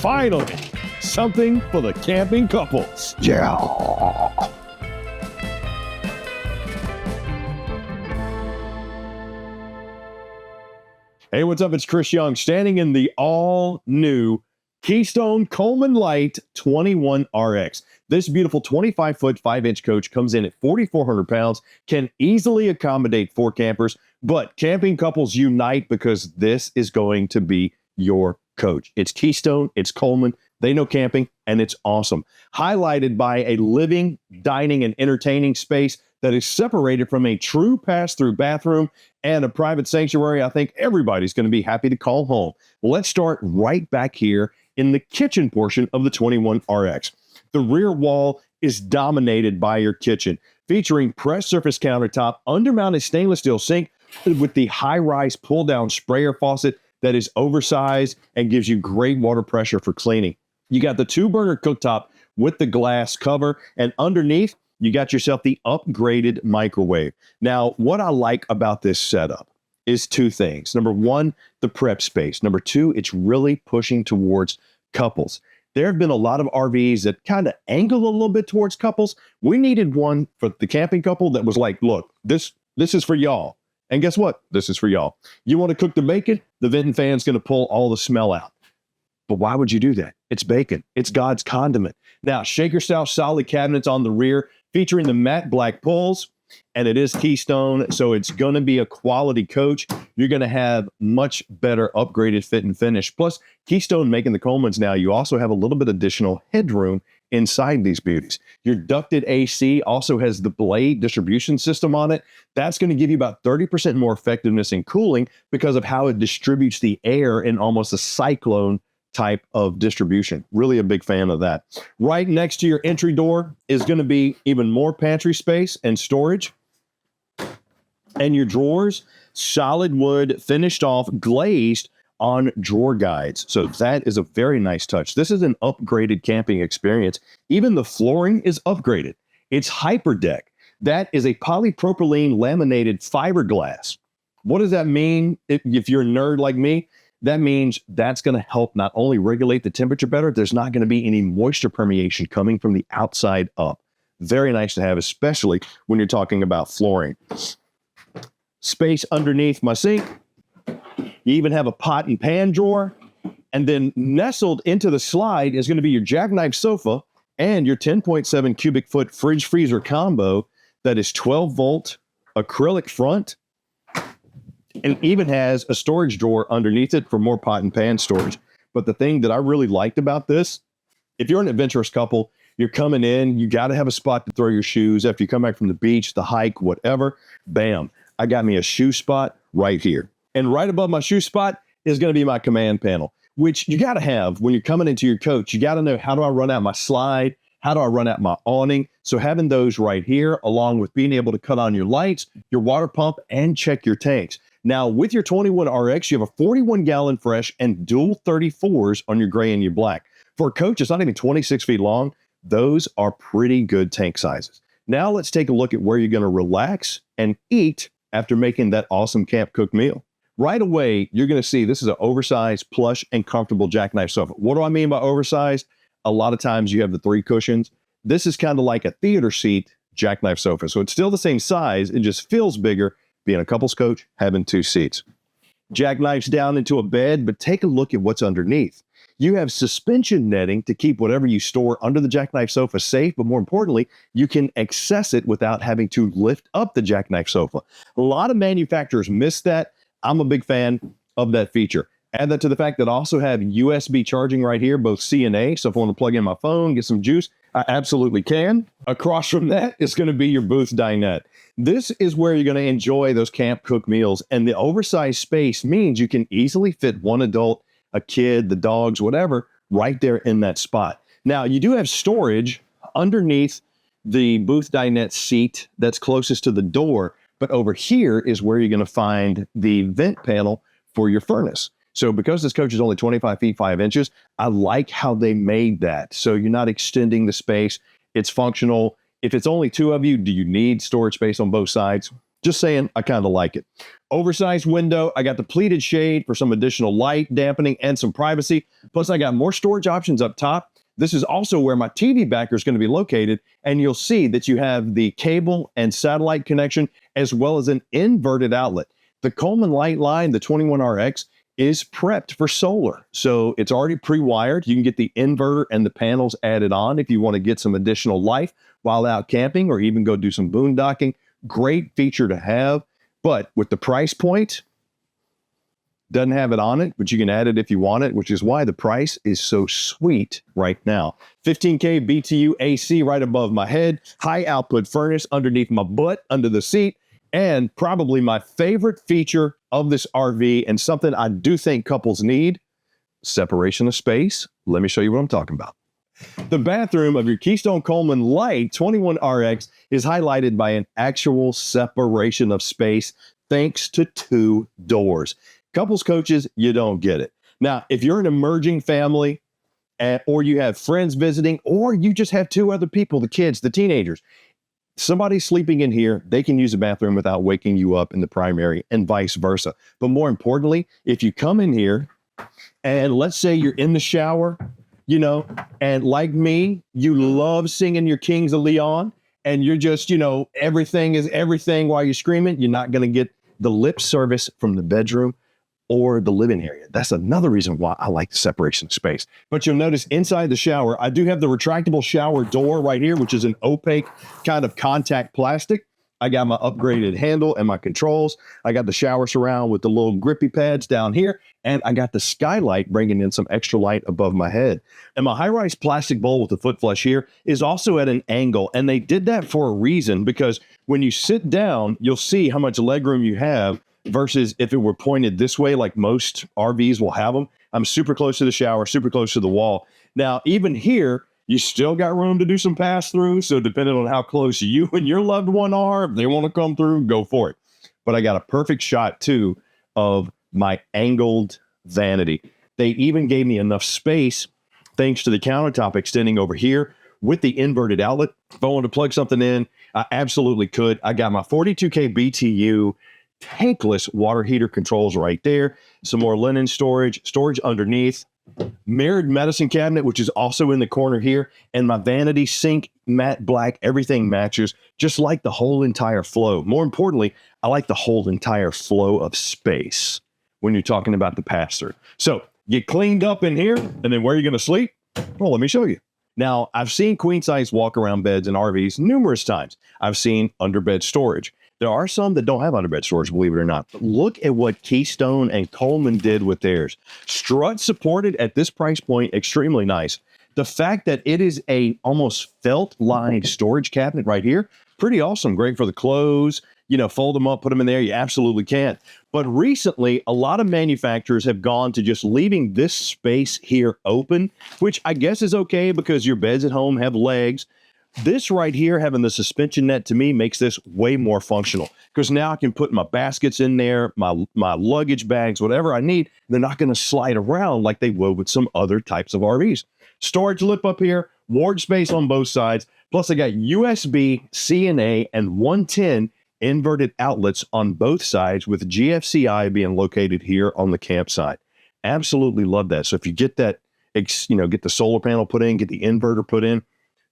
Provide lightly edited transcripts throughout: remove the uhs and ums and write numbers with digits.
Finally, something for the camping couples. Yeah. Hey, what's up? It's Chris Young standing in the all-new Keystone Coleman Light 21RX. This beautiful 25-foot, 5-inch coach comes in at 4,400 pounds, can easily accommodate 4 campers, but camping couples unite because this is going to be your coach. It's Keystone, it's Coleman, they know camping, and it's awesome. Highlighted by a living, dining, and entertaining space that is separated from a true pass-through bathroom and a private sanctuary I think everybody's going to be happy to call home. Let's start right back here in the kitchen portion of the 21RX. The rear wall is dominated by your kitchen, featuring pressed surface countertop, undermounted stainless steel sink with the high-rise pull-down sprayer faucet that is oversized and gives you great water pressure for cleaning. You got the 2-burner cooktop with the glass cover, and underneath, you got yourself the upgraded microwave. Now, what I like about this setup is 2 things. Number 1, the prep space. Number 2, it's really pushing towards couples. There have been a lot of RVs that kind of angle a little bit towards couples. We needed one for the camping couple that was like, look, this is for y'all. And guess what? This is for y'all. You want to cook the bacon? The venting fan's going to pull all the smell out. But why would you do that? It's bacon. It's God's condiment. Now, shaker-style solid cabinets on the rear featuring the matte black pulls, and it is Keystone, so it's going to be a quality coach. You're going to have much better upgraded fit and finish. Plus, Keystone making the Colemans now, you also have a little bit additional headroom inside these beauties. Your ducted AC also has the blade distribution system on it. That's going to give you about 30% more effectiveness in cooling because of how it distributes the air in almost a cyclone type of distribution. Really a big fan of that. Right next to your entry door is going to be even more pantry space and storage. And your drawers, solid wood, finished off, glazed on drawer guides. So that is a very nice touch. This is an upgraded camping experience. Even the flooring is upgraded. It's HyperDeck. That is a polypropylene laminated fiberglass. What does that mean if you're a nerd like me? That means that's going to help not only regulate the temperature better, there's not going to be any moisture permeation coming from the outside up. Very nice to have, especially when you're talking about flooring. Space underneath my sink. You even have a pot and pan drawer. And then nestled into the slide is going to be your jackknife sofa and your 10.7 cubic foot fridge freezer combo that is 12 volt acrylic front. And even has a storage drawer underneath it for more pot and pan storage. But the thing that I really liked about this, if you're an adventurous couple, you're coming in, you got to have a spot to throw your shoes after you come back from the beach, the hike, whatever. Bam, I got me a shoe spot right here. And right above my shoe spot is going to be my command panel, which you got to have when you're coming into your coach. You got to know, how do I run out my slide? How do I run out my awning? So having those right here, along with being able to cut on your lights, your water pump, and check your tanks. Now, with your 21RX, you have a 41-gallon fresh and dual 34s on your gray and your black. For a coach, it's not even 26 feet long. Those are pretty good tank sizes. Now, let's take a look at where you're going to relax and eat after making that awesome camp cooked meal. Right away, you're going to see this is an oversized, plush, and comfortable jackknife sofa. What do I mean by oversized? A lot of times you have the 3 cushions. This is kind of like a theater seat jackknife sofa. So it's still the same size. It just feels bigger. Being a couples coach, having 2 seats. Jackknifes down into a bed, but take a look at what's underneath. You have suspension netting to keep whatever you store under the jackknife sofa safe, but more importantly, you can access it without having to lift up the jackknife sofa. A lot of manufacturers miss that. I'm a big fan of that feature. Add that to the fact that I also have USB charging right here, both C and A. So if I want to plug in my phone, get some juice, I absolutely can. Across from that is going to be your booth dinette. This is where you're going to enjoy those camp cooked meals. And the oversized space means you can easily fit one adult, a kid, the dogs, whatever, right there in that spot. Now, you do have storage underneath the booth dinette seat that's closest to the door. But over here is where you're going to find the vent panel for your furnace. So because this coach is only 25 feet, 5 inches, I like how they made that. So you're not extending the space. It's functional. If it's only 2 of you, do you need storage space on both sides? Just saying, I kind of like it. Oversized window. I got the pleated shade for some additional light dampening and some privacy. Plus, I got more storage options up top. This is also where my TV backer is going to be located. And you'll see that you have the cable and satellite connection, as well as an inverted outlet. The Coleman Light line, the 21RX, is prepped for solar. So it's already pre-wired. You can get the inverter and the panels added on if you want to get some additional life while out camping or even go do some boondocking. Great feature to have. But with the price point, doesn't have it on it, but you can add it if you want it, which is why the price is so sweet right now. 15K BTU AC right above my head, high output furnace underneath my butt, under the seat, and probably my favorite feature of this RV, and something I do think couples need, separation of space. Let me show you what I'm talking about. The bathroom of your Keystone Coleman Light 21RX is highlighted by an actual separation of space thanks to 2 doors. Couples coaches, you don't get it. Now, if you're an emerging family or you have friends visiting, or you just have 2 other people, the kids, the teenagers, somebody's sleeping in here, they can use a bathroom without waking you up in the primary and vice versa. But more importantly, if you come in here and let's say you're in the shower, you know, and like me, you love singing your Kings of Leon and you're just, you know, everything is everything while you're screaming, you're not going to get the lip service from the bedroom or the living area. That's another reason why I like the separation of space. But you'll notice inside the shower, I do have the retractable shower door right here, which is an opaque kind of contact plastic. I got my upgraded handle and my controls. I got the shower surround with the little grippy pads down here. And I got the skylight bringing in some extra light above my head. And my high-rise plastic bowl with the foot flush here is also at an angle. And they did that for a reason, because when you sit down, you'll see how much legroom you have versus if it were pointed this way, like most RVs will have them. I'm super close to the shower, super close to the wall. Now, even here, you still got room to do some pass-through. So depending on how close you and your loved one are, if they want to come through, go for it. But I got a perfect shot, too, of my angled vanity. They even gave me enough space, thanks to the countertop extending over here with the inverted outlet. If I wanted to plug something in, I absolutely could. I got my 42K BTU tankless water heater controls right there. Some more linen storage underneath. Mirrored medicine cabinet, which is also in the corner here. And my vanity sink, matte black, everything matches, just like the whole entire flow. More importantly, I like the whole entire flow of space when you're talking about the pass-through. So get cleaned up in here, and then where are you going to sleep? Well, let me show you. Now, I've seen queen-size walk-around beds in RVs numerous times. I've seen underbed storage. There are some that don't have underbed storage, believe it or not. But look at what Keystone and Coleman did with theirs. Strut supported at this price point, extremely nice. The fact that it is a almost felt-lined storage cabinet right here, pretty awesome. Great for the clothes. You know, fold them up, put them in there. You absolutely can. But recently, a lot of manufacturers have gone to just leaving this space here open, which I guess is okay because your beds at home have legs. This right here, having the suspension net, to me, makes this way more functional, because now I can put my baskets in there, my luggage bags, whatever I need. They're not going to slide around like they would with some other types of RVs. Storage lip up here, ward space on both sides. Plus, I got USB, C&A, and 110 inverted outlets on both sides, with GFCI being located here on the campsite. Absolutely love that. So if you get that, you know, get the solar panel put in, get the inverter put in,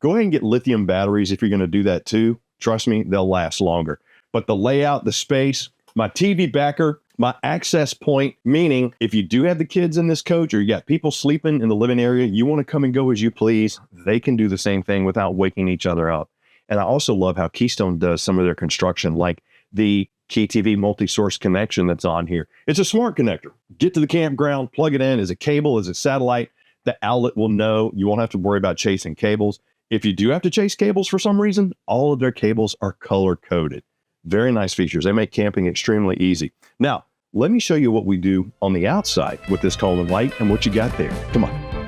go ahead and get lithium batteries if you're going to do that too. Trust me, they'll last longer. But the layout, the space, my TV backer, my access point, meaning if you do have the kids in this coach or you got people sleeping in the living area, you want to come and go as you please, they can do the same thing without waking each other up. And I also love how Keystone does some of their construction, like the KTV multi-source connection that's on here. It's a smart connector. Get to the campground, plug it in. Is it cable? Is it satellite? The outlet will know. You won't have to worry about chasing cables. If you do have to chase cables for some reason, all of their cables are color-coded. Very nice features. They make camping extremely easy. Now, let me show you what we do on the outside with this Coleman Light and what you got there. Come on.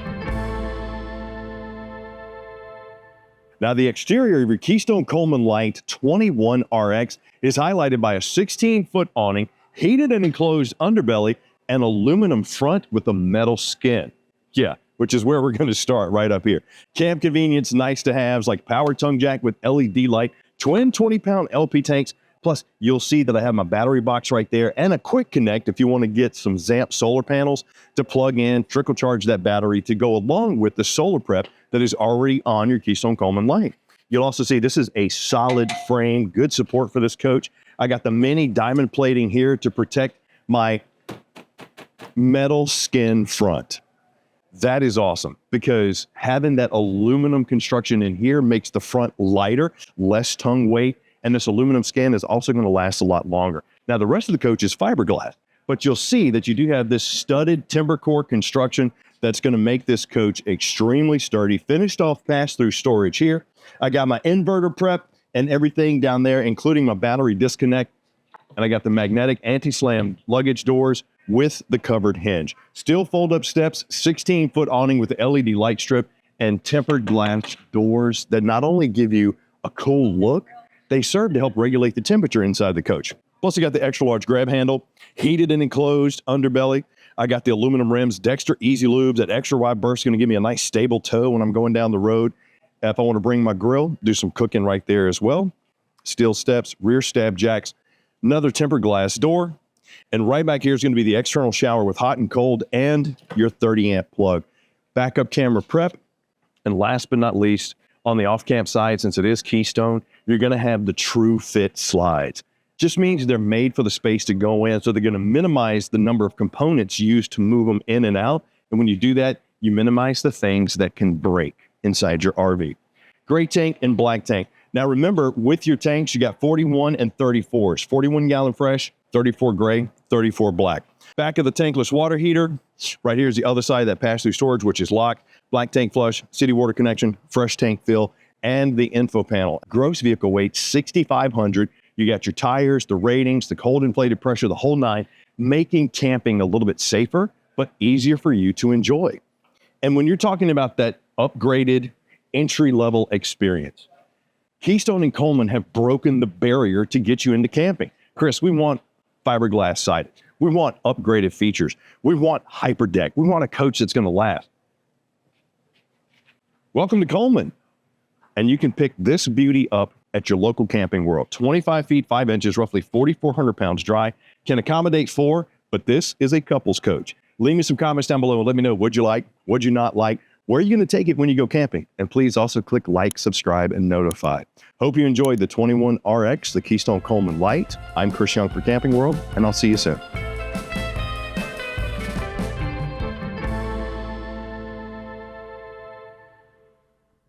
Now, the exterior of your Keystone Coleman Light 21RX is highlighted by a 16-foot awning, heated and enclosed underbelly, and aluminum front with a metal skin. Yeah, which is where we're going to start, right up here. Camp convenience, nice to haves like power tongue jack with LED light, twin 20-pound LP tanks, plus Plus, you'll see that I have my battery box right there and a quick connect if you want to get some Zamp solar panels to plug in, trickle charge that battery to go along with the solar prep that is already on your Keystone Coleman Light. You'll also see this is a solid frame, good support for this coach. I got the mini diamond plating here to protect my metal skin front. That is awesome because having that aluminum construction in here makes the front lighter, less tongue weight, and this aluminum skin is also going to last a lot longer. Now, the rest of the coach is fiberglass, but you'll see that you do have this studded timber core construction that's going to make this coach extremely sturdy. Finished off pass-through storage here. I got my inverter prep and everything down there, including my battery disconnect. And I got the magnetic anti-slam luggage doors with the covered hinge. Steel fold-up steps, 16-foot awning with the LED light strip, and tempered glass doors that not only give you a cool look, they serve to help regulate the temperature inside the coach. Plus, I got the extra-large grab handle, heated and enclosed underbelly. I got the aluminum rims, Dexter Easy Lubes. That extra wide burst is going to give me a nice stable toe when I'm going down the road. If I want to bring my grill, do some cooking right there as well. Steel steps, rear stab jacks, another tempered glass door. And right back here is going to be the external shower with hot and cold and your 30-amp plug. Backup camera prep. And last but not least, on the off-camp side, since it is Keystone, you're going to have the True Fit slides. Just means they're made for the space to go in, so they're going to minimize the number of components used to move them in and out. And when you do that, you minimize the things that can break inside your RV. Gray tank and black tank. Now remember, with your tanks, you got 41 and 34s. 41 gallon fresh, 34 gray, 34 black. Back of the tankless water heater. Right here is the other side of that pass-through storage, which is locked. Black tank flush, city water connection, fresh tank fill, and the info panel. Gross vehicle weight, 6,500. You got your tires, the ratings, the cold inflated pressure, the whole nine, making camping a little bit safer, but easier for you to enjoy. And when you're talking about that upgraded entry-level experience, Keystone and Coleman have broken the barrier to get you into camping. Chris, we want fiberglass siding. We want upgraded features. We want hyperdeck. We want a coach that's going to last. Welcome to Coleman. And you can pick this beauty up at your local Camping World. 25 feet, 5 inches, roughly 4,400 pounds dry. Can accommodate 4, but this is a couples coach. Leave me some comments down below and let me know what'd you like, what'd you not like, where are you going to take it when you go camping? And please also click like, subscribe, and notify. Hope you enjoyed the 21RX, the Keystone Coleman Light. I'm Chris Young for Camping World, and I'll see you soon.